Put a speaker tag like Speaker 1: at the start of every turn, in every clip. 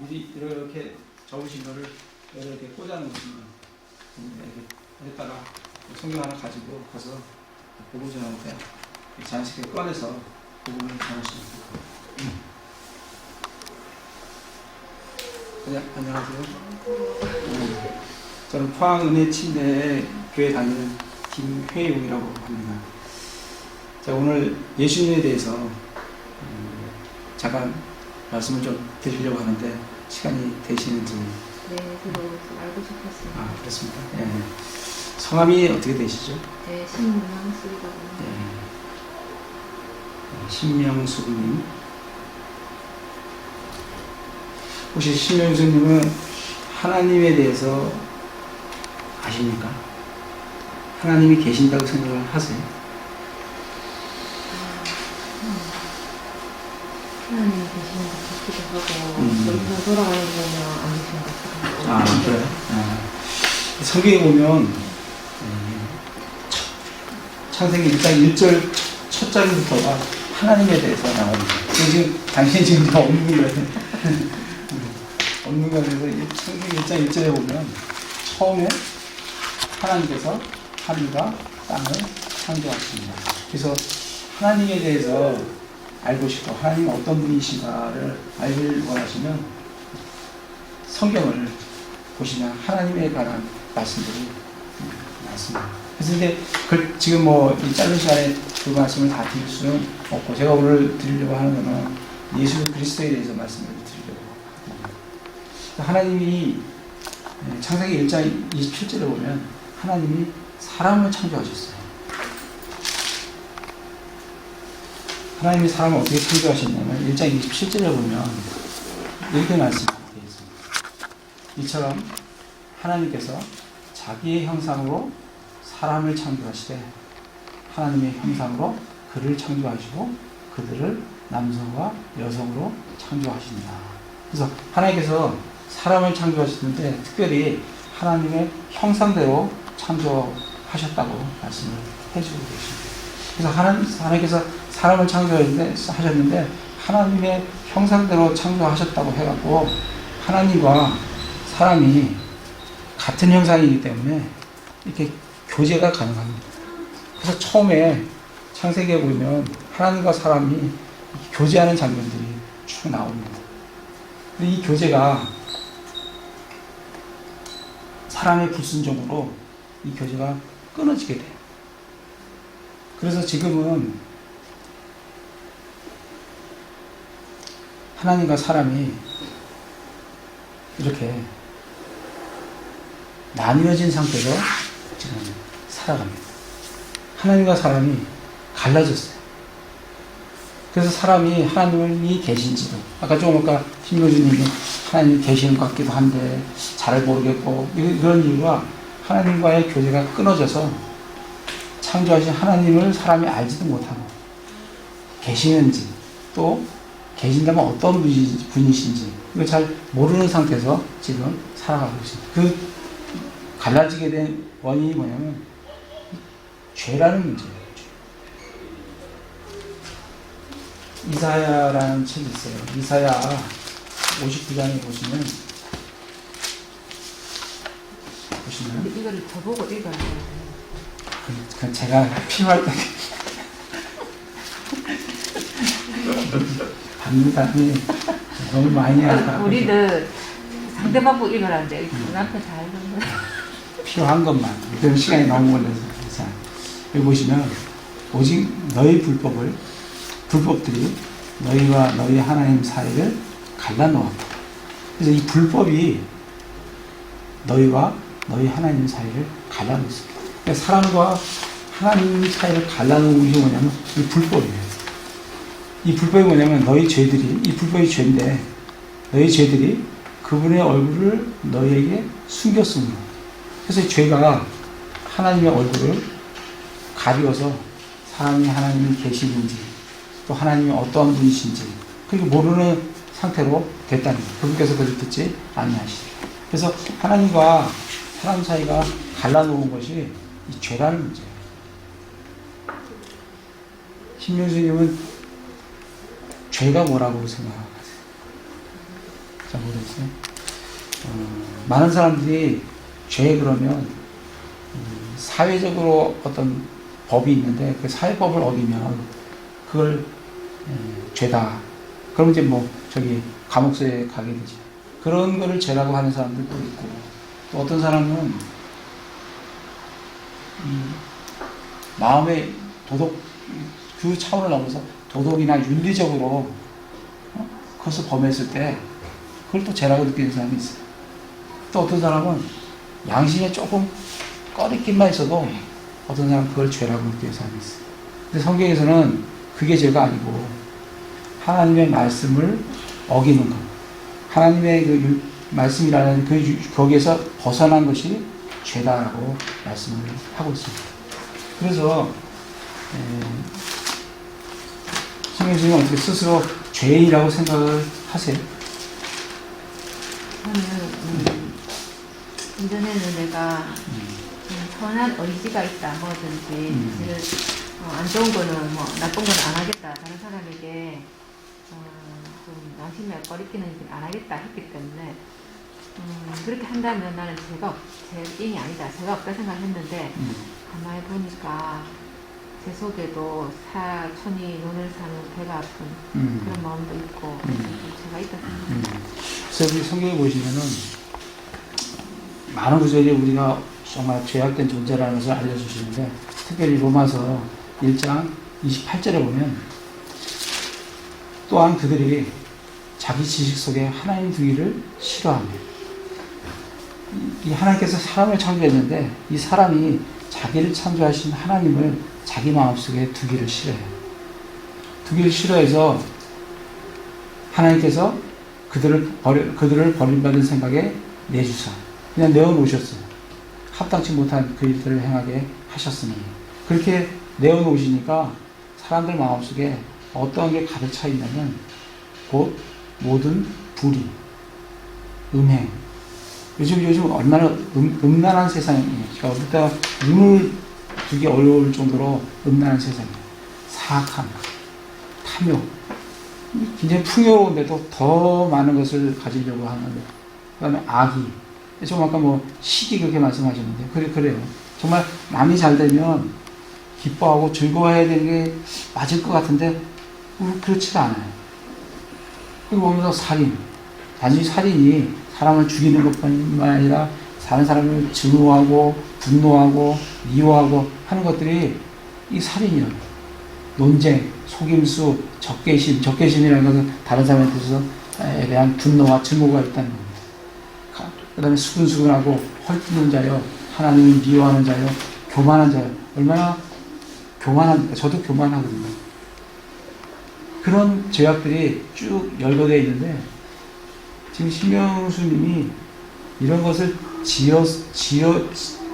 Speaker 1: 미리 이렇게 적으신 거를 이렇게 꽂아놓으시면 이렇게 여기다가 성경 하나 가지고 가서 보고 전할 때 자연스럽게 꺼내서 복음을 전하시면 됩니다. 안녕하세요. 저는 포항은혜침대에 교회 다니는 김회용이라고 합니다. 자, 오늘 예수님에 대해서 잠깐 말씀을 좀 드리려고 하는데 시간이 되시는지.
Speaker 2: 네, 저도 알고 싶었습니다.
Speaker 1: 아, 그렇습니까? 예. 성함이 어떻게 되시죠?
Speaker 2: 네, 신명수라고 합니다.
Speaker 1: 예. 신명수님. 혹시 신명수님은 하나님에 대해서 아십니까? 하나님이 계신다고 생각을 하세요?
Speaker 2: 하나님이 계시는 것 같기도 하고, 여기서 돌아가는 거면 안 계시는 것 같기도 하고.
Speaker 1: 아, 그래요? 아. 성경에 보면, 창세기 1장 1절 첫 절부터가 하나님에 대해서 나옵니다. 지금, 당신이 지금 다 없는 거예요. 없는 거에서 창세기 1장 1절에 보면, 처음에 하나님께서 하늘과 땅을 창조하십니다. 그래서 하나님에 대해서 알고 싶고 하나님이 어떤 분이신가를 알기를 원하시면 성경을 보시면 하나님에 관한 말씀들이 많습니다. 그래서 이제 지금 이 짧은 시간에 그 말씀을 다 드릴 수는 없고 제가 오늘 드리려고 하는 것은 예수 그리스도에 대해서 말씀을 드리려고 합니다. 하나님이 창세기 1장 27절에 보면 하나님이 사람을 창조하셨어요. 하나님이 사람을 어떻게 창조하셨냐면 1장 27절에 보면 이렇게 말씀되어 있습니다. 이처럼 하나님께서 자기의 형상으로 사람을 창조하시되 하나님의 형상으로 그를 창조하시고 그들을 남성과 여성으로 창조하십니다. 그래서 하나님께서 사람을 창조하셨는데 특별히 하나님의 형상대로 창조하셨다고 말씀을 해주고 계십니다. 그래서 하나님께서 사람을 창조하셨는데 하나님의 형상대로 창조하셨다고 해갖고 하나님과 사람이 같은 형상이기 때문에 이렇게 교제가 가능합니다. 그래서 처음에 창세기에 보면 하나님과 사람이 교제하는 장면들이 쭉 나옵니다. 근데 이 교제가 사람의 불순종으로 이 교제가 끊어지게 돼요. 그래서 지금은 하나님과 사람이 이렇게 나뉘어진 상태로 지금 살아갑니다. 하나님과 사람이 갈라졌어요. 그래서 사람이 하나님이 계신지도 아까 신교수님이 하나님이 계시는 것 같기도 한데 잘 모르겠고 이런 이유가 하나님과의 교제가 끊어져서 창조하신 하나님을 사람이 알지도 못하고 계시는지 또 계신다면 어떤 분이신지 이걸 잘 모르는 상태에서 지금 살아가고 있습니다. 그 갈라지게 된 원인이 뭐냐면 죄라는 문제예요. 이사야라는 책이 있어요. 이사야 59장에 보시면
Speaker 2: 이거를 더 보고 읽어야 돼요.
Speaker 1: 그 제가 필요할 때 받는 사람이 너무 많이 하니까
Speaker 2: 우리는 상대방 보고 읽으라는데 남편 다 읽는 거야.
Speaker 1: 필요한 것만 그럼 시간이 너무 걸려서 자, 여기 보시면 오직 너희 불법들이 너희와 너희 하나님 사이를 갈라놓았다. 그래서 이 불법이 너희와 너희 하나님 사이를 갈라놓습니다. 그러니까 사람과 하나님 사이를 갈라놓은 것이 뭐냐면 이 불법이에요. 이 불법이 뭐냐면 이 불법이 죄인데 너희 죄들이 그분의 얼굴을 너희에게 숨겼습니다. 그래서 죄가 하나님의 얼굴을 가리워서 사람이 하나님이 계시는지 또 하나님이 어떠한 분이신지 그렇게 모르는 상태로 됐다는 거예요. 그분께서 그를 듣지 아니하시죠. 그래서 하나님과 사람 사이가 갈라놓은 것이 이 죄라는 문제예요. 신명수님은 죄가 뭐라고 생각하세요? 잘 모르겠어요. 많은 사람들이 죄 그러면 사회적으로 어떤 법이 있는데 그 사회법을 어기면 그걸 죄다. 그럼 이제 뭐 저기 감옥소에 가게 되지. 그런 거를 죄라고 하는 사람들도 있고, 또 어떤 사람은 마음의 도덕 그 차원을 넘어서 도덕이나 윤리적으로 그것을 범했을 때 그걸 또 죄라고 느끼는 사람이 있어요. 또 어떤 사람은 양심에 조금 꺼리낌만 있어도 어떤 사람은 그걸 죄라고 느끼는 사람이 있어요. 근데 성경에서는 그게 죄가 아니고 하나님의 말씀을 어기는 것, 하나님의 그 말씀이라는 거기에서 벗어난 것이 죄다라고 말씀을 하고 있습니다. 그래서 성경님은 어떻게 스스로 죄인이라고 생각을 하세요?
Speaker 2: 저는 이전에는 내가 선한 의지가 있다 뭐든지 사실 안 좋은 거는 뭐 나쁜 건 안 하겠다 다른 사람에게 좀 양심에 꺼리끼는 일 안 하겠다 했기 때문에 그렇게 한다면 나는 죄인이 아니다 죄가 없다 생각했는데 가만히 보니까 제 속에도 사천이 눈을 사는 배가 아픈 그런 마음도 있고 죄가 있다 생각합니다.
Speaker 1: 그래서 우리 성경에 보시면은 많은 구절이 우리가 정말 죄악된 존재라는 것을 알려주시는데 특별히 로마서 1장 28절에 보면 또한 그들이 자기 지식 속에 하나님 두기를 싫어하며 이 하나님께서 사람을 창조했는데 이 사람이 자기를 창조하신 하나님을 자기 마음속에 두기를 싫어해요. 두기를 싫어해서 하나님께서 그들을 버림받은 생각에 내주사 그냥 내어놓으셨어요. 합당치 못한 그 일들을 행하게 하셨으니 그렇게 내어놓으시니까 사람들 마음속에 어떤 게 가득 차 있냐면 곧 모든 불의, 음행 요즘 얼마나 음란한 세상이에요. 그러니까 어디다 눈을 두기 어려울 정도로 음란한 세상이에요. 사악함, 탐욕 굉장히 풍요로운데도 더 많은 것을 가지려고 하는 그 다음에 악의 좀 아까 뭐 시기 그렇게 말씀하셨는데 그래요. 정말 남이 잘 되면 기뻐하고 즐거워해야 되는 게 맞을 것 같은데 그렇지가 않아요. 그리고 보면서 살인 단지 살인이 사람을 죽이는 것뿐만 아니라 다른 사람을 증오하고 분노하고 미워하고 하는 것들이 이 살인이요. 논쟁, 속임수, 적개심이라는 것은 다른 사람에 대한 분노와 증오가 있다는 겁니다. 그 다음에 수근수근하고 헐뜯는 자요, 하나님을 미워하는 자요, 교만한 자요. 얼마나 교만합니까? 저도 교만하거든요. 그런 죄악들이 쭉 열거되어 있는데 지금 신명수님이 이런 것을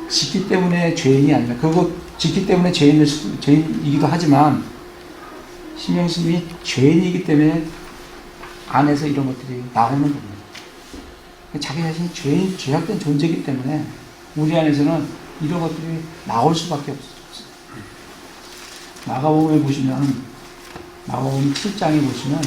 Speaker 1: 짓기 때문에 죄인이 아니라 그거 짓기 때문에 죄인이기도 하지만 신명수님이 죄인이기 때문에 안에서 이런 것들이 나오는 겁니다. 자기 자신이 죄악된 존재이기 때문에 우리 안에서는 이런 것들이 나올 수밖에 없어요. 마가복음에 보시면 마가복음 7장에 보시면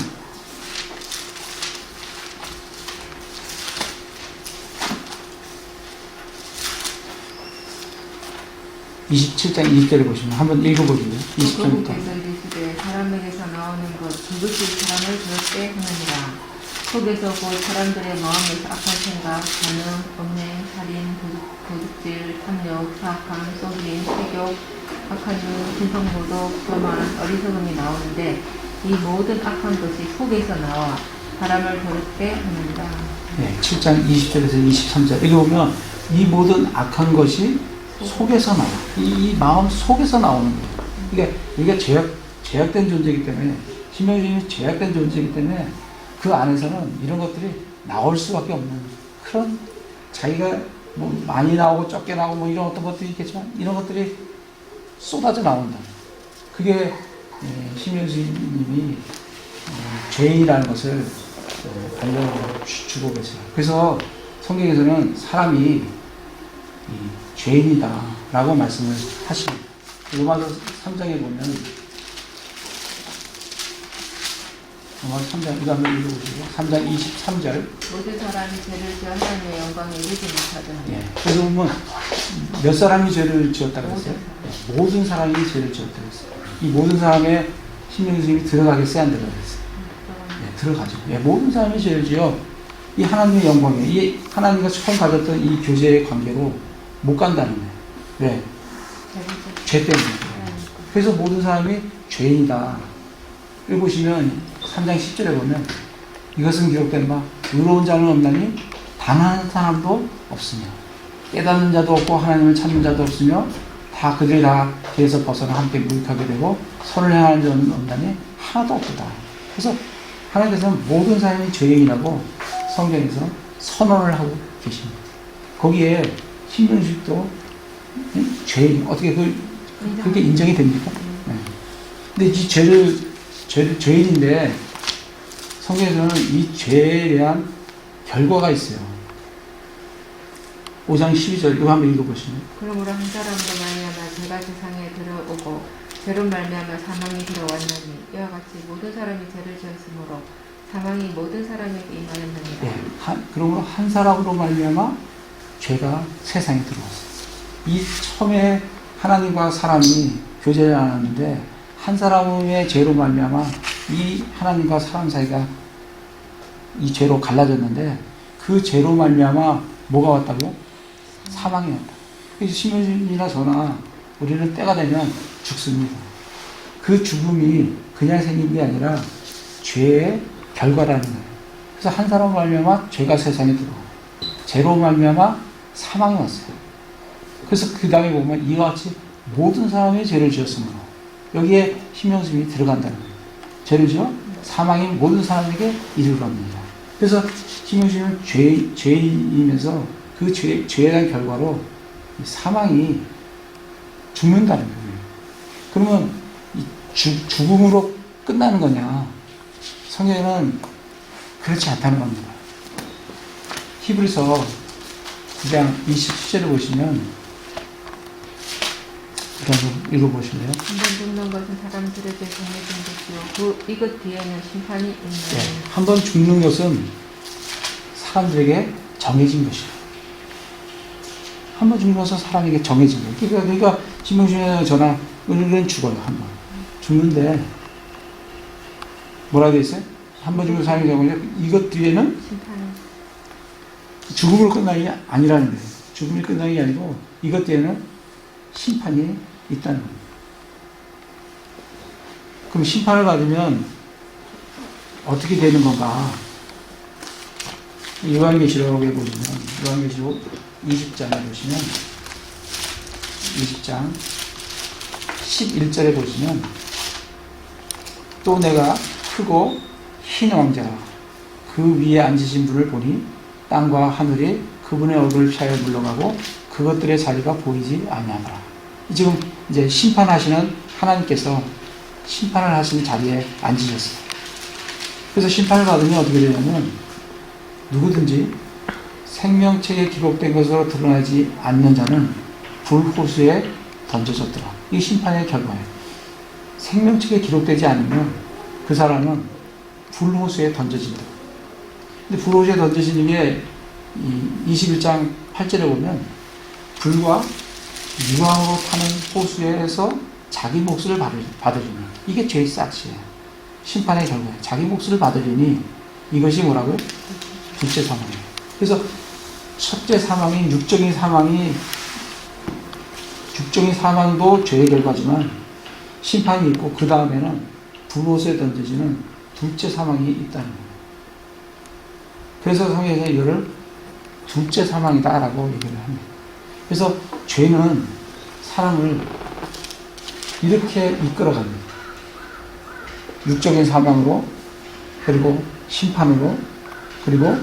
Speaker 1: 27장 20절에 보시면 한번 읽어보시면 20절부터
Speaker 2: 그분께서 이르시되 사람에게서 나오는 것 그것이 사람을 더럽게 하느니라. 속에서 곧 사람들의 마음에서 악한 생각, 간음, 음행, 살인, 도둑질, 탐욕, 사악함, 속임, 세욕, 악한 유, 진성모독, 교만, 어리석음이 나오는데 이 모든 악한 것이 속에서 나와 사람을 더럽게 하느니라.
Speaker 1: 네, 7장 20절에서 23절 여기 보면 이 모든 악한 것이 속에서 나와. 이 마음 속에서 나오는 거예요. 그러니까 우리가 죄악된 존재이기 때문에 신명주님이 죄악된 존재이기 때문에 그 안에서는 이런 것들이 나올 수밖에 없는 그런 자기가 뭐 많이 나오고 적게 나오고 뭐 이런 어떤 것들이 있겠지만 이런 것들이 쏟아져 나온다. 그게 신명주님이 죄인이라는 것을 알려주고 계세요. 그래서 성경에서는 사람이 죄인이다라고 말씀을 하십니다. 로마서 3장에 보면 로마서 3장, 이거 한번 읽어보시고. 3장 23절.
Speaker 2: 모든 사람이 죄를 지어 하나님의 영광에 이르지 못하더니.
Speaker 1: 예. 그래서 보면 몇 사람이 죄를 지었다고 했어요? 모든 사람이 죄를 지었다고 했어요. 이 모든 사람의 신명스님이 들어가겠어요? 안 들어가겠어요? 예, 들어가죠. 예, 모든 사람이 죄를 지어 이 하나님의 영광에, 이 하나님과 처음 가졌던 이 교제의 관계로 못 간다는 거예요. 왜? 죄 때문에. 그래서 모든 사람이 죄인이다. 여기 보시면 3장 10절에 보면 이것은 기록된 바 의로운 자는 없나니 단 한 사람도 없으며 깨닫는 자도 없고 하나님을 찾는 자도 없으며 다 그들이 다 죄에서 벗어나 함께 무익하게 되고 선을 행하는 자는 없나니 하나도 없다. 그래서 하나님께서는 모든 사람이 죄인이라고 성경에서 선언을 하고 계십니다. 거기에 신명식도 죄인, 어떻게 그렇게 인정이 됩니까? 네. 근데 이 죄인인데 성경에서는 이 죄에 대한 결과가 있어요. 5장 12절 이거 한번 읽어보시면.
Speaker 2: 그러므로 한 사람으로 말미암아 죄가 세상에 들어오고 죄로 말미암아 사망이 들어왔나니 이와 같이 모든 사람이 죄를 지었으므로 사망이 모든 사람에게 임하였느니라.
Speaker 1: 네. 그러므로 한 사람으로 말미암아 죄가 세상에 들어왔어요. 이 처음에 하나님과 사람이 교제를 하는데 한 사람의 죄로 말미암아 이 하나님과 사람 사이가 이 죄로 갈라졌는데 그 죄로 말미암아 뭐가 왔다고? 사망이 왔다. 그래서 신명이나 저나 우리는 때가 되면 죽습니다. 그 죽음이 그냥 생긴 게 아니라 죄의 결과라는 거예요. 그래서 한 사람 말미암아 죄가 세상에 들어오고 죄로 말미암아 사망이 왔어요. 그래서 그 다음에 보면 이와 같이 모든 사람이 죄를 지었으므로 여기에 신명심이 들어간다는 거예요. 죄를 지어 사망이 모든 사람에게 이르러갑니다. 그래서 신명심은 죄인이면서 그 죄에 대한 결과로 사망이 죽는다는 거예요. 그러면 죽음으로 끝나는 거냐? 성경에는 그렇지 않다는 겁니다. 히브리서 9장 27절을 보시면 한번 읽어보실래요?
Speaker 2: 한번 죽는 것은 사람들에게 정해진 것이요 이것 뒤에는 심판이 있는.
Speaker 1: 네. 한번 죽는 것은 사람들에게 정해진 것이에요. 한 번 죽는 것은 사람에게 정해진 거예요. 그러니까 신명준에 전화 우리는 죽어요. 한 번 죽는데 뭐라 되어 있어요? 한 번 죽는 사람이 되고 이것 뒤에는
Speaker 2: 심판은
Speaker 1: 죽음으로 끝나는 게 아니라는 거예요. 죽음이 끝나는 게 아니고 이것 뒤에는 심판이 있다는 거예요. 그럼 심판을 받으면 어떻게 되는 건가? 요한계시록에 보시면 요한계시록 20장에 보시면 20장 11절에 보시면 또 내가 크고 흰 왕자라 그 위에 앉으신 분을 보니 땅과 하늘이 그분의 얼굴을 피하여 물러가고 그것들의 자리가 보이지 아니하더라. 지금 이제 심판하시는 하나님께서 심판을 하시는 자리에 앉으셨어요. 그래서 심판을 받으면 어떻게 되냐면 누구든지 생명책에 기록된 것으로 드러나지 않는 자는 불호수에 던져졌더라. 이게 심판의 결과예요. 생명책에 기록되지 않으면 그 사람은 불호수에 던져진다. 근데 불호수에 던져지는 게 21장 8절에 보면 불과 유황으로 타는 호수에서 자기 몫을 받으리니 이게 죄의 싹이에요. 심판의 결과예요. 자기 몫을 받으리니 이것이 뭐라고요? 둘째 사망이에요. 그래서 첫째 사망인 육적인 사망도 죄의 결과지만 심판이 있고 그 다음에는 불호수에 던져지는 둘째 사망이 있다는 거예요. 그래서 성경에서 이거를 둘째 사망이다라고 얘기를 합니다. 그래서 죄는 사람을 이렇게 이끌어갑니다. 육적인 사망으로 그리고 심판으로 그리고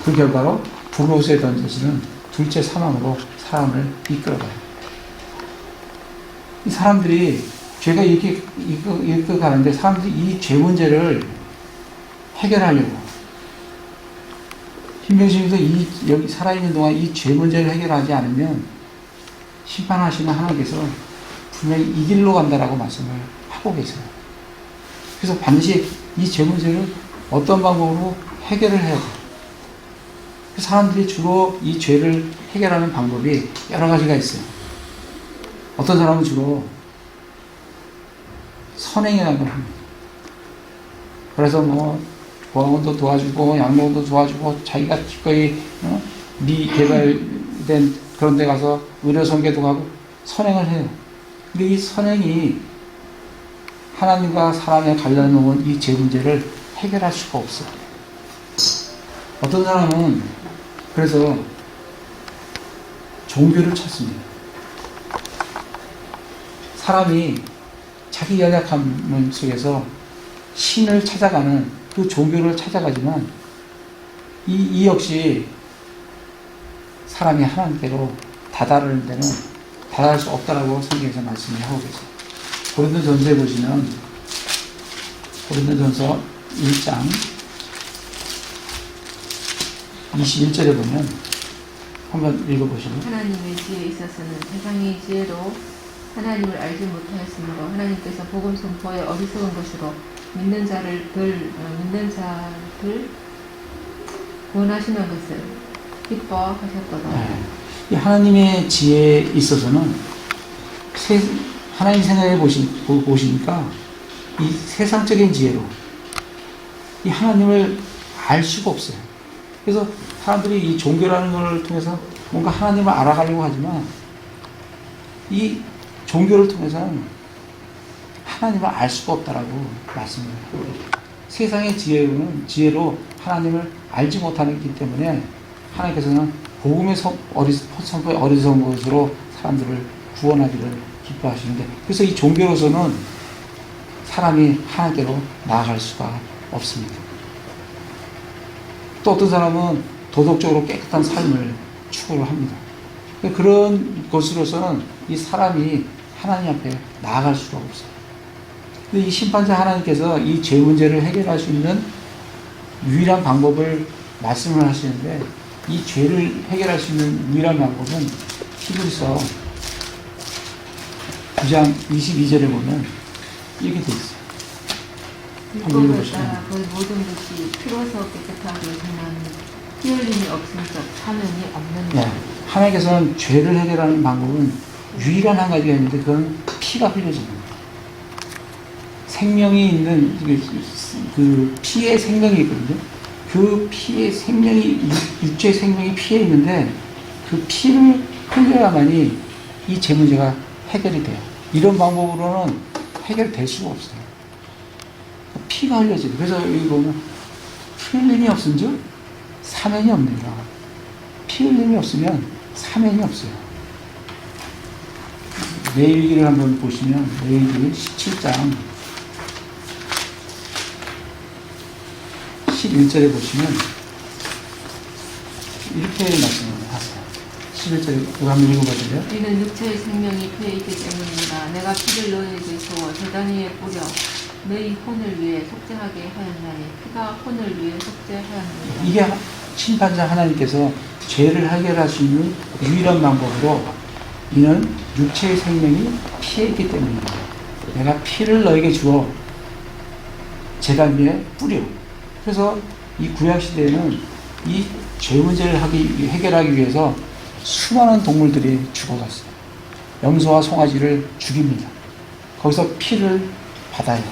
Speaker 1: 그 결과로 불호수에 던져지는 둘째 사망으로 사람을 이끌어가요. 이 사람들이 죄가 이렇게 가는데 사람들이 이 죄 문제를 해결하려고 신명심에서 여기 살아있는 동안 이 죄 문제를 해결하지 않으면 심판하시는 하나님께서 분명히 이 길로 간다라고 말씀을 하고 계세요. 그래서 반드시 이 죄 문제를 어떤 방법으로 해결을 해야 돼. 사람들이 주로 이 죄를 해결하는 방법이 여러 가지가 있어요. 어떤 사람은 주로 선행이라는 걸 합니다. 그래서 뭐 보안도 도와주고 양로도 도와주고 자기가 기꺼이 미개발된 그런 데 가서 의료 선교도 가고 선행을 해요. 근데 이 선행이 하나님과 사람의 갈라놓은 이 죄 문제를 해결할 수가 없어. 어떤 사람은 그래서 종교를 찾습니다. 사람이 자기 연약함 속에서 신을 찾아가는 그 종교를 찾아가지만 이 역시 사람이 하나님께로 다다르는 데는 다다를 수 없다라고 성경에서 말씀을 하고 계세요. 고린도전서에 보시면 고린도전서 1장 21절에 보면 한번 읽어보시면
Speaker 2: 하나님의 지혜에 있어서는 세상의 지혜로 하나님을 알지 못하였으므로 하나님께서 복음 선포에 어리석은 것으로 믿는 자들 구원하시는 것을 기뻐하셨도다.
Speaker 1: 네. 이 하나님의 지혜에 있어서는 하나님 생각해 보시니까 이 세상적인 지혜로 이 하나님을 알 수가 없어요. 그래서 사람들이 이 종교라는 것을 통해서 뭔가 하나님을 알아가려고 하지만 이 종교를 통해서는 하나님을 알 수가 없다라고 말씀을 하고 세상의 지혜로 하나님을 알지 못하기 때문에 하나님께서는 복음의 선포의 어리석은 것으로 사람들을 구원하기를 기뻐하시는데 그래서 이 종교로서는 사람이 하나님께로 나아갈 수가 없습니다. 또 어떤 사람은 도덕적으로 깨끗한 삶을 추구를 합니다. 그런 것으로서는 이 사람이 하나님 앞에 나아갈 수가 없어요. 근데 이 심판자 하나님께서 이 죄 문제를 해결할 수 있는 유일한 방법을 말씀을 하시는데 이 죄를 해결할 수 있는 유일한 방법은 히브리서 9장 22절에 보면 이렇게 되어 있어요.
Speaker 2: 율법을 따라 거의 모든 것이 피로서 깨끗하게 정하는 피 흘림이 없음적 사면이 없는 것.
Speaker 1: 네. 하나님께서는 죄를 해결하는 방법은 유일한 한 가지가 있는데 그건 피가 흘려지는 거예요. 생명이 있는 그 피에 생명이 있거든요. 그 피에 생명이 육체의 생명이 피에 있는데 그 피를 흘려야만이 이 죄 문제가 해결이 돼요. 이런 방법으로는 해결될 수가 없어요. 피가 흘려지고 그래서 여기 보면 피 흘림이 없은즉 사면이 없느니라. 피 흘림이 없으면 사면이 없어요. 레위기를 한번 보시면 레위기 17장 11절에 보시면 이렇게 말씀을 하세요. 11절에 이거 한번 읽어보세요.
Speaker 2: 이는 육체의 생명이 피에 있기 때문이라. 내가 피를 너희에게 주어 제단 위에 뿌려 너희 혼을 위해 속죄하게 하였나니 피가 혼을 위해 속죄하였느니라.
Speaker 1: 이게 심판자 하나님께서 죄를 해결할 수 있는 유일한 방법으로 이는 육체의 생명이 피에 있기 때문입니다. 내가 피를 너에게 주어 제단 위에 뿌려. 그래서 이 구약시대에는 이 죄 문제를 해결하기 위해서 수많은 동물들이 죽어갔어요. 염소와 송아지를 죽입니다. 거기서 피를 받아요.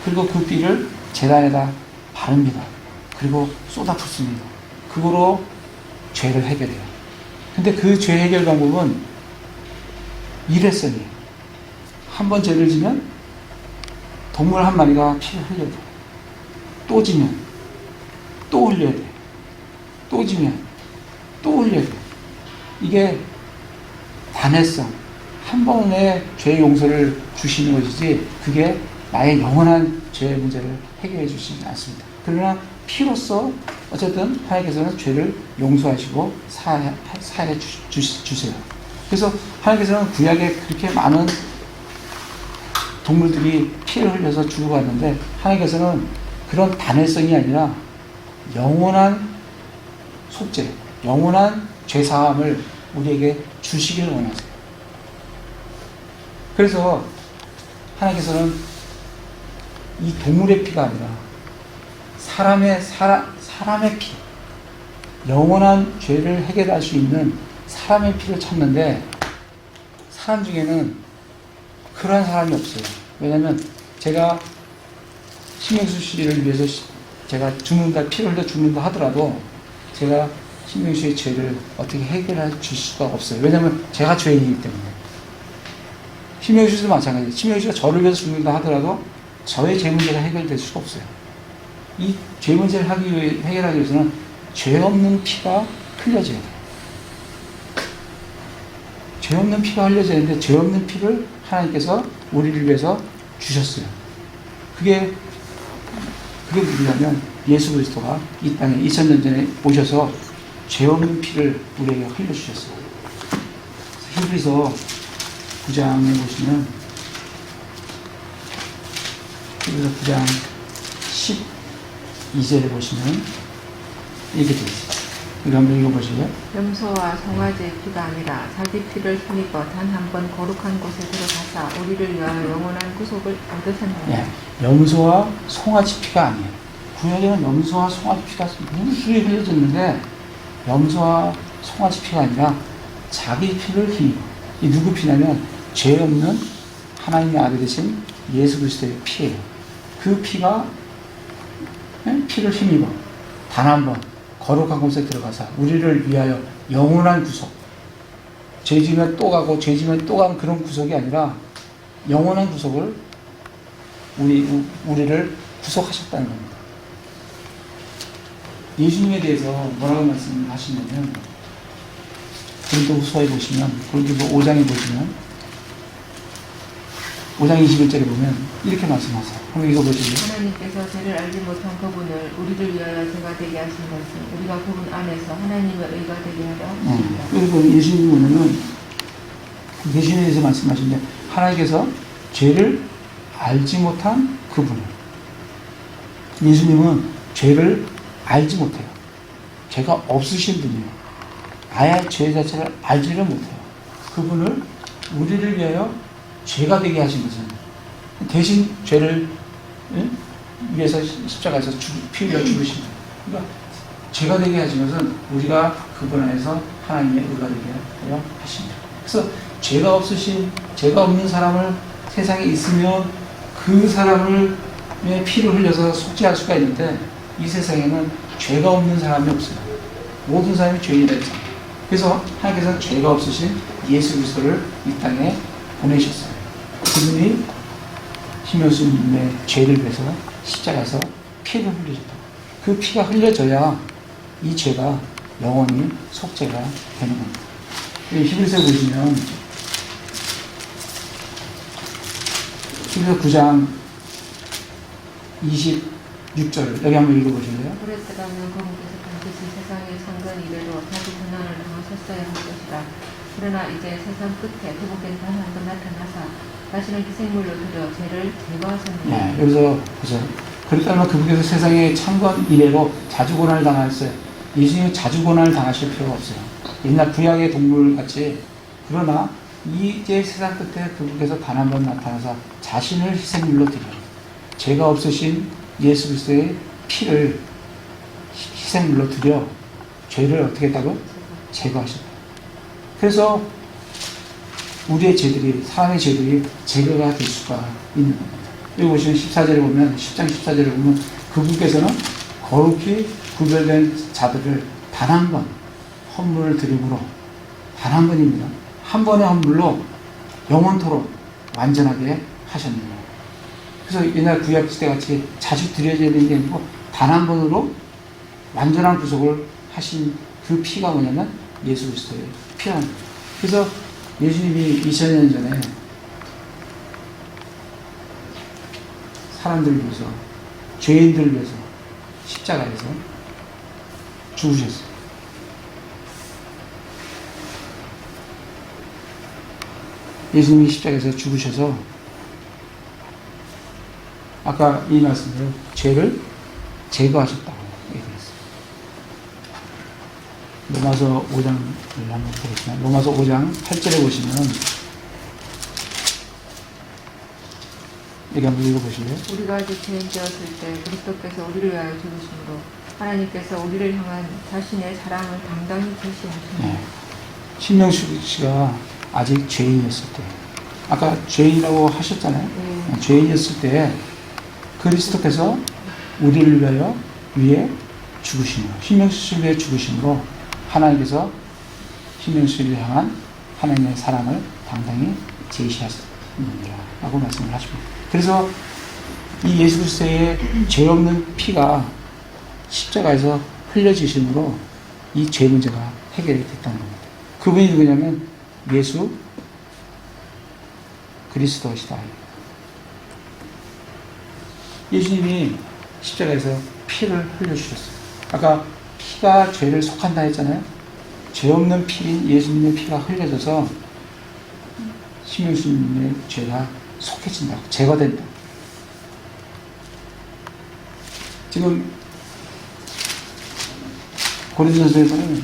Speaker 1: 그리고 그 피를 제단에다 바릅니다. 그리고 쏟아붓습니다. 그거로 죄를 해결해요. 근데 그 죄 해결 방법은 일회성이에요. 한 번 죄를 지면 동물 한 마리가 피를 흘려야 돼요. 또 지면 또 흘려야 돼요. 또 지면 또 흘려야 돼요. 이게 단회성, 한 번의 죄 용서를 주시는 것이지 그게 나의 영원한 죄 문제를 해결해 주시지 않습니다. 그러나 피로써 어쨌든 하나님께서는 죄를 용서하시고 사해 주세요. 그래서 하나님께서는 구약에 그렇게 많은 동물들이 피를 흘려서 죽어갔는데 하나님께서는 그런 단회성이 아니라 영원한 속죄, 영원한 죄사함을 우리에게 주시기를 원하세요. 그래서 하나님께서는 이 동물의 피가 아니라 사람의 피, 영원한 죄를 해결할 수 있는 사람의 피를 찾는데 사람 중에는 그런 사람이 없어요. 왜냐하면 제가 신명수 씨를 위해서 제가 죽는다, 피를 흘려 죽는다 하더라도 제가 신명수의 죄를 어떻게 해결해 줄 수가 없어요. 왜냐하면 제가 죄인이기 때문에. 신명수 씨도 마찬가지예요. 신명수 씨가 저를 위해서 죽는다 하더라도 저의 죄 문제가 해결될 수가 없어요. 이 죄 문제를 해결하기 위해서는 죄 없는 피가 흘려져야 돼요. 죄 없는 피가 흘려져야 되는데 죄 없는 피를 하나님께서 우리를 위해서 주셨어요. 그게 누구냐면 예수 그리스도가 이 땅에 2000년 전에 오셔서 죄 없는 피를 우리에게 흘려주셨어요. 히브리서 9장에 보시면 히브리서 9장 12절에 보시면 이렇게 되어 있어요. 이거 한번 읽어보실래요?
Speaker 2: 염소와 송아지의 피가 아니라 자기 피를 힘입어 단 한 번 거룩한 곳에 들어가사 우리를 위하여 영원한 구속을 얻으셨느니라.
Speaker 1: 네, 염소와 송아지 피가 아니에요. 구약에는 염소와 송아지 피가 무수히 흘려졌는데 염소와 송아지 피가 아니라 자기 피를 힘입어. 이 누구 피냐면 죄 없는 하나님의 아들 되신 예수 그리스도의 피예요. 그 피가 피를 힘입어 단 한 번 거룩한 곳에 들어가서 우리를 위하여 영원한 구속, 죄 지면 또 가고 죄 지면 또 가는 그런 구속이 아니라 영원한 구속을 우리를 구속하셨다는 겁니다. 예수님에 대해서 뭐라고 말씀하시냐면 고린도후서에 보시면 고린도서 5장에 보시면 5장 21절에 보면 이렇게 말씀하세요. 한번 읽어보시죠.
Speaker 2: 하나님께서 죄를 알지 못한 그분을 우리를 위하여 죄가 되게 하신 것은 우리가 그분 안에서 하나님의 의가 되게 하려 하십니다.
Speaker 1: 그리고 예수님 보면은 예수님에 대해서 말씀하시는데 하나님께서 죄를 알지 못한 그분을, 예수님은 죄를 알지 못해요. 죄가 없으신 분이에요. 아예 죄 자체를 알지를 못해요. 그분을 우리를 위하여 죄가 되게 하신 것은 대신 죄를 위해서 십자가에서 피 흘려 죽으신 거예요. 그러니까 죄가 되게 하신 것은 우리가 그분 안에서 하나님의 의가 되게 하여 하십니다. 그래서 죄가 없는 사람을 세상에 있으면 그 사람을 피를 흘려서 속죄할 수가 있는데 이 세상에는 죄가 없는 사람이 없어요. 모든 사람이 죄인이다 했잖아요. 그래서 하나님께서 죄가 없으신 예수 그리스도를 이 땅에 보내셨어요. 그분이 신명수님의 죄를 위해서 십자가에서 피를 흘리셨다. 그 피가 흘려져야 이 죄가 영원히 속죄가 되는 겁니다. 히브리서에 보시면 히브리서 9장 26절 여기 한번 읽어보실래요?
Speaker 2: 그랬더라면 그분께서 반드시 세상의 상근 이래로 자기 고난을 당하셨어야 할 것이다. 그러나 이제 세상 끝에 그분께서 다시 한번 나타나사 다시는 희생물로 드려 죄를 제거하셨느니라.
Speaker 1: 네, 여기서 보세요. 그렇다면 그분께서 세상에 창건 이래로 자주 고난을 당하셨어요. 예수님은 자주 고난을 당하실 필요가 없어요. 옛날 구약의 동물같이. 그러나 이제 세상 끝에 그분께서 단 한 번 나타나서 자신을 희생물로 드려요. 죄가 없으신 예수 그리스도의 피를 희생물로 드려 죄를 어떻게 했다고? 제거하셨다. 그래서 우리의 죄들이, 사람의 죄들이 제거가 될 수가 있는 겁니다. 여기 보시면 14절에 보면, 10장 14절에 보면 그분께서는 거룩히 구별된 자들을 단 한 번 헌물을 드림으로, 단 한 번입니다. 한 번의 헌물로 영원토록 완전하게 하셨느니라. 그래서 옛날 구약 시대 같이 자주 드려져야 되는 게 아니고 단 한 번으로 완전한 구속을 하신 그 피가 뭐냐면 예수 그리스도의 피라는 거예요. 그래서 예수님이 2000년 전에 사람들을 위해서, 죄인들을 위해서 십자가에서 죽으셨어요. 예수님이 십자가에서 죽으셔서 아까 이 말씀대로 죄를 제거하셨다고 얘기했어요. 로마서 5장을 한번 보겠습니다. 로마서 5장 8절에 보시면 여기 한번 읽어보실래요?
Speaker 2: 우리가 아직 죄인 되었을 때 그리스도께서 우리를 위하여 죽으심으로 하나님께서 우리를 향한 자신의 사랑을 당당히 계시하셨습니다.
Speaker 1: 네. 신명수 씨가 아직 죄인이었을 때, 아까 죄인이라고 하셨잖아요. 죄인이었을 때 그리스도께서 우리를 위하여 위에 죽으심으로, 신명수 씨를 위해 죽으심으로 하나님께서 신명수 씨를 향한 하나님의 사랑을 당당히 제시하셨습니다 라고 말씀을 하십니다. 그래서 이 예수 그리스도의 죄 없는 피가 십자가에서 흘려지심으로 이 죄 문제가 해결이 됐다는 겁니다. 그분이 누구냐면 예수 그리스도시다. 예수님이 십자가에서 피를 흘려주셨어요. 아까 피가 죄를 속한다 했잖아요. 죄 없는 피인 예수님의 피가 흘려져서 신명수님의 죄가 속해진다고, 제거된다. 지금 고린도전서에서는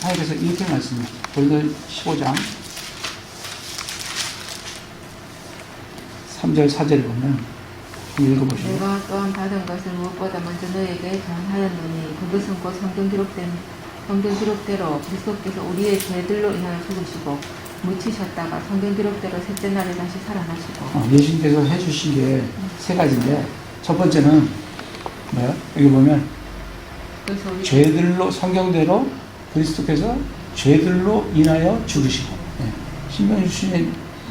Speaker 1: 하나님께서 이렇게 말씀합니다. 고린도 15장 3절 4절을 보면 읽어보시죠.
Speaker 2: 내가 또한 받은 것을 무엇보다 먼저 너에게 전하였노니 그것은 곧 성경 기록대로 그리스도께서 우리의 죄들로 인하여 죽으시고 묻히셨다가 성경 기록대로 셋째 날에 다시 살아나시고.
Speaker 1: 예수님께서 해주신 게 세 가지인데, 첫 번째는 뭐예요? 여기 보면 죄들로, 성경대로 그리스도께서 죄들로 인하여 죽으시고, 신명수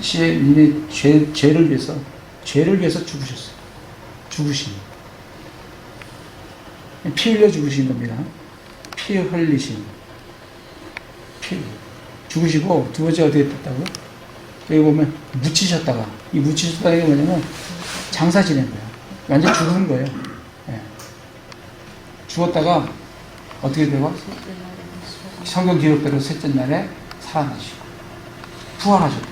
Speaker 1: 씨의 죄를 위해서 죽으셨어요. 죽으신. 피 흘려 죽으신 겁니다. 피 흘리신. 피. 죽으시고, 두 번째 어떻게 됐다고요? 여기 보면 묻히셨다가, 이 묻히셨다가 이게 뭐냐면 장사 지낸 거예요. 완전 죽은 거예요. 예. 죽었다가 어떻게 되고? 성경 기록대로 셋째 날에 살아나시고 부활하셨다.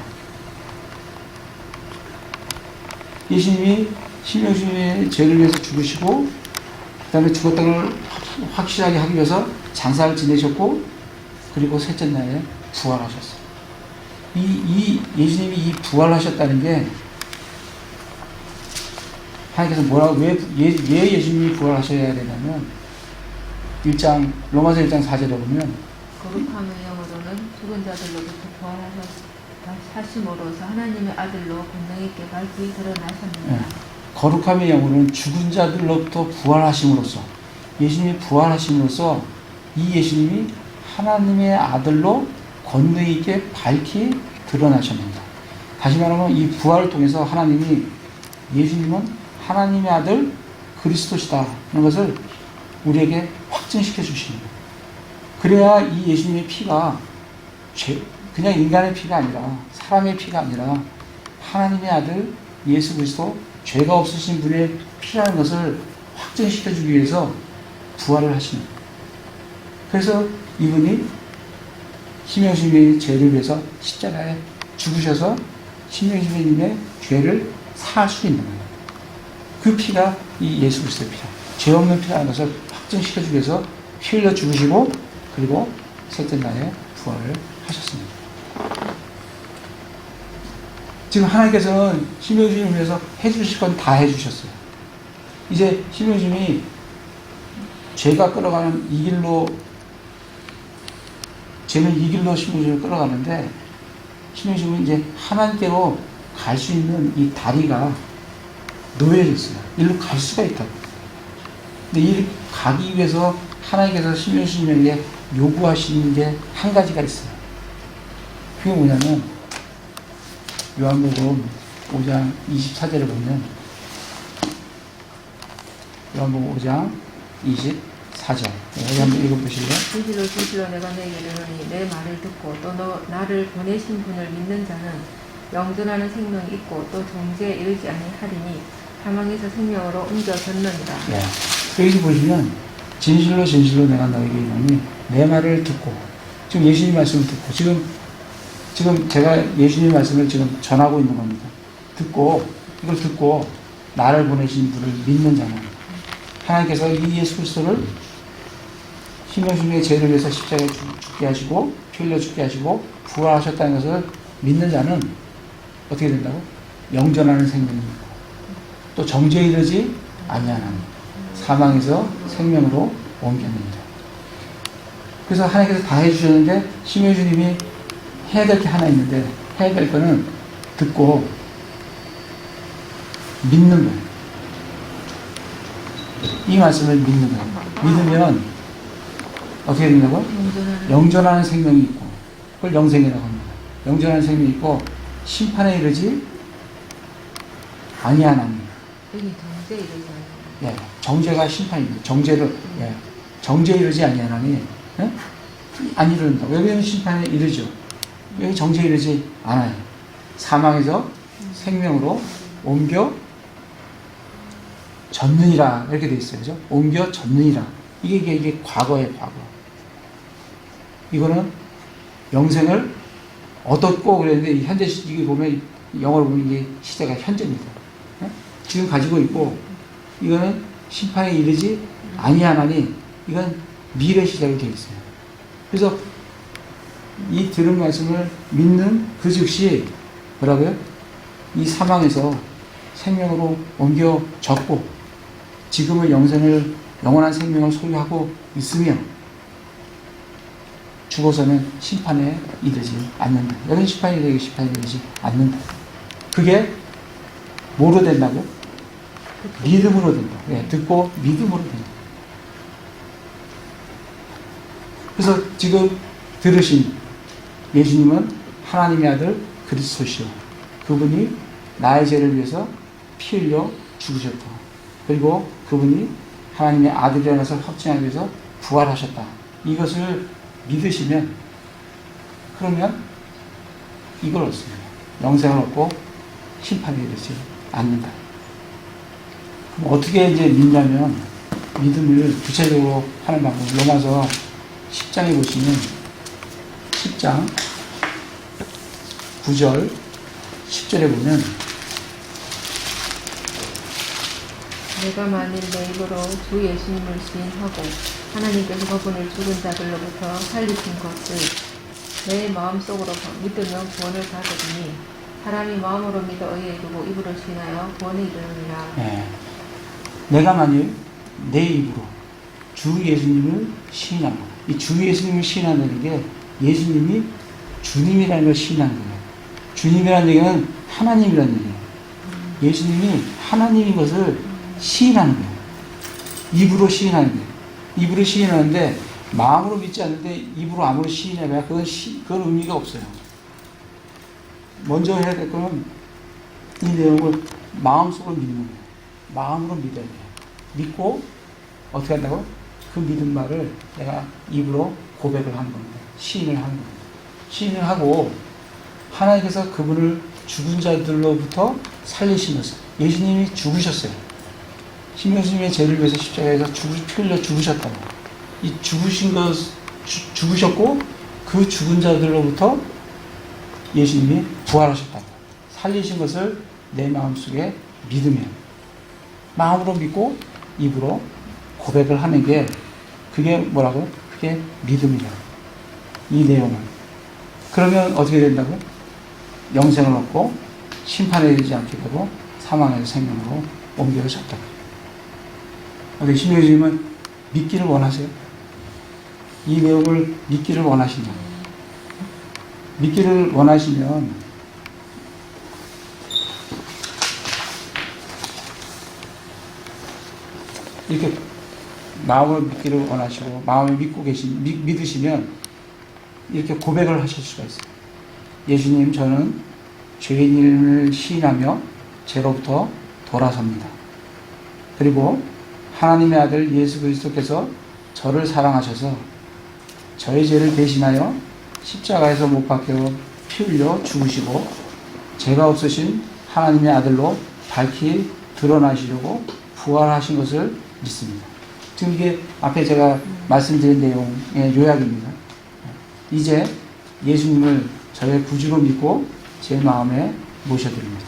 Speaker 1: 예수님이 신명수님의 죄를 위해서 죽으시고 그 다음에 죽었다는 걸 확실하게 하기 위해서 장사를 지내셨고 그리고 셋째 날에 부활하셨어요. 이 예수님이 이 부활하셨다는 게 하나님께서 왜 예수님이 부활하셔야 되냐면 로마서 1장 4절에 보면
Speaker 2: 거룩함의 영으로는 죽은 자들로부터 부활하심으로써 하나님의 아들로 권능 있게 밝히 드러나셨느니라.
Speaker 1: 거룩함의 영으로는 죽은 자들로부터 부활하심으로써, 예수님이 부활하심으로써 이 예수님이 하나님의 아들로 권능 있게 밝히 드러나셨습니다. 다시 말하면 이 부활을 통해서 하나님이 예수님은 하나님의 아들 그리스도시다 이런 것을 우리에게 확증시켜 주십니다. 그래야 이 예수님의 피가 그냥 인간의 피가 아니라 사람의 피가 아니라 하나님의 아들 예수 그리스도 죄가 없으신 분의 피라는 것을 확증시켜 주기 위해서 부활을 하십니다. 그래서 이분이 신명수님의 죄를 위해서 십자가에 죽으셔서 신명수님의 죄를 사할 수 있는 거예요. 그 피가 이 예수 그리스도의 피다. 죄 없는 피라는 것을 확증시켜주기 위해서 피 흘려 죽으시고 그리고 셋째 날에 부활을 하셨습니다. 지금 하나님께서는 신명수님을 위해서 해주실 건 다 해주셨어요. 이제 신명수님이 죄가 끌어가는 이 길로, 죄는 이 길로 신명수님을 끌어가는데 신명수님은 이제 하나님께로 갈 수 있는 이 다리가 놓여졌어요. 일로 갈 수가 있다고. 근데 이 가기 위해서 하나님께서 신명수님에게 요구하시는 게 한 가지가 있어요. 그게 뭐냐면 요한복음 5장 24절을 보면 요한복음 5장 24절 여기 한번 읽어보실래요?
Speaker 2: 진실로 진실로 내가 너에게 이르노니 내 말을 듣고 또 나를 보내신 분을 믿는 자는 영존하는 생명이 있고 또 정죄에 이르지 아니하리니 사망에서 생명으로 옮겨졌느니라.
Speaker 1: 네. 여기 보시면 진실로 진실로 내가 너에게 이르노니 내 말을 듣고, 지금 예수님 말씀을 듣고, 지금 제가 예수님 말씀을 지금 전하고 있는 겁니다. 이걸 듣고 나를 보내신 분을 믿는 자는, 하나님께서 이 예수 그리스도를 신명수님의 죄를 위해서 십자가에 죽게 하시고 피 흘려 죽게 하시고 부활하셨다는 것을 믿는 자는 어떻게 된다고? 영전하는 생명이 있고 또 정죄에 이르지 아니하나니 사망에서 생명으로 옮겼느니라. 그래서 하나님께서 다 해주셨는데 심해 주님이 해야 될 게 하나 있는데 해야 될 거는 듣고 믿는 거예요. 이 말씀을 믿는 거예요. 믿으면 어떻게 된다고? 영존하는 생명이 있고 그걸 영생이라고 합니다. 영존하는 생명이 있고 심판에 이르지 아니하나니.
Speaker 2: 여기 정죄 이르지
Speaker 1: 예, 정죄가 심판입니다. 정죄를 예, 정죄에 이르지 아니하나니 예? 안 이른다. 여기는 심판에 이르죠. 여기 정죄에 이르지 않아요. 사망에서 생명으로 옮겨 졌느니라 이렇게 돼 있어요. 그죠? 옮겨 졌느니라. 이게 과거예요. 과거. 이거는 영생을 얻었고 그랬는데 현재 이게 보면 영어로 보면 이게 시대가 현재입니다. 예? 지금 가지고 있고 이거는 심판에 이르지 아니하나니 이건 미래 시대로 되어 있어요. 그래서 이 들은 말씀을 믿는 그 즉시 뭐라고요? 이 사망에서 생명으로 옮겨졌고 지금은 영생을 영원한 생명을 소유하고 있으며 죽어서는 심판에 이르지 않는다. 여기는 심판에 이르지 않는다. 그게 뭐로 된다고? 믿음으로 된다. 네, 듣고 믿음으로 된다. 그래서 지금 들으신 예수님은 하나님의 아들 그리스도시요. 그분이 나의 죄를 위해서 피 흘려 죽으셨다. 그리고 그분이 하나님의 아들이라는 것을 확증하기 위해서 부활하셨다. 이것을 믿으시면 그러면 이걸 얻습니다. 영생을 얻고 심판에 이르지 않는다. 그럼 어떻게 이제 믿냐면 믿음을 구체적으로 하는 방법. 로마서 10장에 보시면 10장 9절 10절에 보면
Speaker 2: 내가 만일 내 입으로 주 예수님을 시인하고 하나님께서 그분을 죽은 자들로부터 살리신 것을 내 마음속으로 믿으며 구원을 받으리니 사람이 마음으로 믿어 의에 이르고 입으로 시인하여 구원에 이르느니라.
Speaker 1: 네. 내가 만일 내 입으로 주 예수님을 시인한다. 이 주 예수님을 시인한다는 게 예수님이 주님이라는 걸 시인하는 거예요. 주님이라는 얘기는 하나님이라는 얘기예요. 예수님이 하나님인 것을 시인하는 거예요. 입으로 시인하는 거예요. 입으로 시인하는데 마음으로 믿지 않는데 입으로 아무리 시인해봐야 그건 의미가 없어요. 먼저 해야 될 거는 이 내용을 마음속으로 믿는 거예요. 마음으로 믿어야 돼요. 믿고 어떻게 한다고? 그 믿은 말을 내가 입으로 고백을 하는 겁니다. 시인을 하는 겁니다. 시인을 하고 하나님께서 그분을 죽은 자들로부터 살리신 것을 예수님이 죽으셨어요. 신명수님의 죄를 위해서 십자가에서 피 흘려 죽으셨다고. 이 죽으신 것 죽으셨고 그 죽은 자들로부터 예수님이 부활하셨다고. 살리신 것을 내 마음속에 믿으면 마음으로 믿고 입으로 고백을 하는 게 그게 뭐라고? 그게 믿음이다. 이 내용은. 그러면 어떻게 된다고? 영생을 얻고 심판에 이르지 않게 되고 사망에서 생명으로 옮겨졌다. 근데 신명주님은 믿기를 원하세요? 이 내용을 믿기를 원하신다. 믿기를 원하시면 이렇게 마음으로 믿기를 원하시고 마음에 믿으시면 이렇게 고백을 하실 수가 있어요. 예수님, 저는 죄인임을 시인하며 죄로부터 돌아섭니다. 그리고 하나님의 아들 예수 그리스도께서 저를 사랑하셔서 저의 죄를 대신하여 십자가에서 못 박혀 피 흘려 죽으시고 죄가 없으신 하나님의 아들로 밝히 드러나시려고 부활하신 것을 믿습니다. 지금 이게 앞에 제가 말씀드린 내용의 요약입니다. 이제 예수님을 저의 구주로 믿고 제 마음에 모셔드립니다.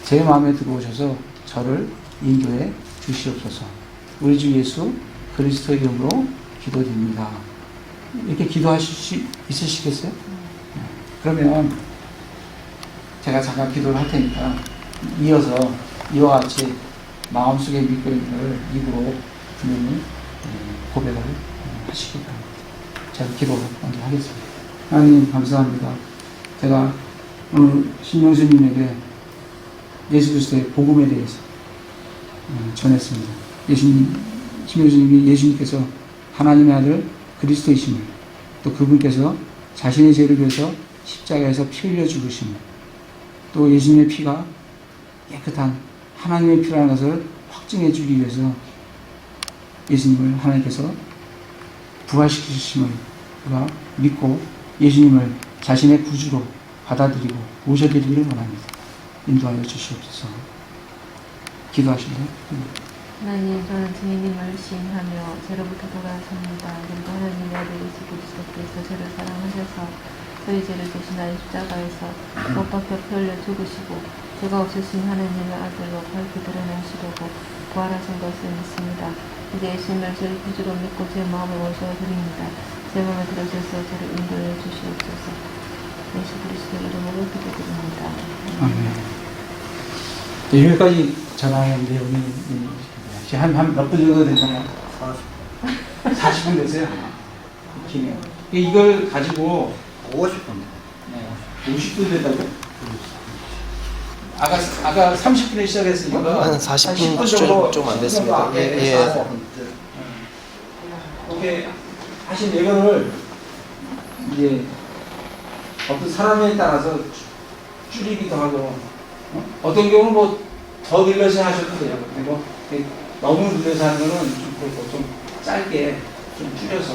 Speaker 1: 제 마음에 들어오셔서 저를 인도해 주시옵소서. 우리 주 예수 그리스도의 이름으로 기도드립니다. 이렇게 기도하실 수 있으시겠어요? 그러면 제가 잠깐 기도를 할 테니까 이어서 이와 같이 마음속에 믿고 있는 걸 입으로 분명히 고백을 하시기 바랍니다. 제가 기도 먼저 하겠습니다. 하나님 감사합니다. 제가 오늘 신명수님에게 예수 그리스도의 복음에 대해서 전했습니다. 신명수님이 예수님께서 하나님의 아들 그리스도이심을, 또 그분께서 자신의 죄를 위해서 십자가에서 피 흘려 죽으심을, 또 예수님의 피가 깨끗한 하나님의 피라는 것을 확증해 주기 위해서 예수님을 하나님께서 부활시키심을 우리가 믿고 예수님을 자신의 구주로 받아들이고 모셔드리기를 원합니다. 인도하여 주시옵소서. 기도하실래요?
Speaker 2: 하나님, 저는 주님을 신하며 죄로부터 돌아섭니다. 그리고 하나님의 아들 예수 그리스도께서 저를 사랑하셔서 저희 죄를 대신하여 십자가에서 못 박혀 피 흘려 죽으시고 죄가 없으신 하나님의 아들로 밝게 드러나시려고 부활하신 것을 믿습니다. 이제 예수님을 저희 구주로 믿고 제 마음을 모셔드립니다. 제 마음에 들어셔서 저를 인도해 주시옵소서. 예수 그리스도 이름으로 기도드립니다.
Speaker 1: 아멘. 여기까지 전화하는 내용이 한 몇 분 정도 되잖아요. 40분 됐어요. 기네요. 이걸 가지고
Speaker 3: 50분.
Speaker 1: 네, 50분 된다고? 아까 30분에 시작했으니까
Speaker 4: 한 40분 좀 안 됐습니다. 예.
Speaker 1: 이렇게 하신 내용을 이제 어떤 사람에 따라서 줄이기도 하고, 어떤 경우는 뭐 더 늘려서 하셔도 돼요. 그리고 너무 늘려서 하는 거는 좀 짧게 좀 줄여서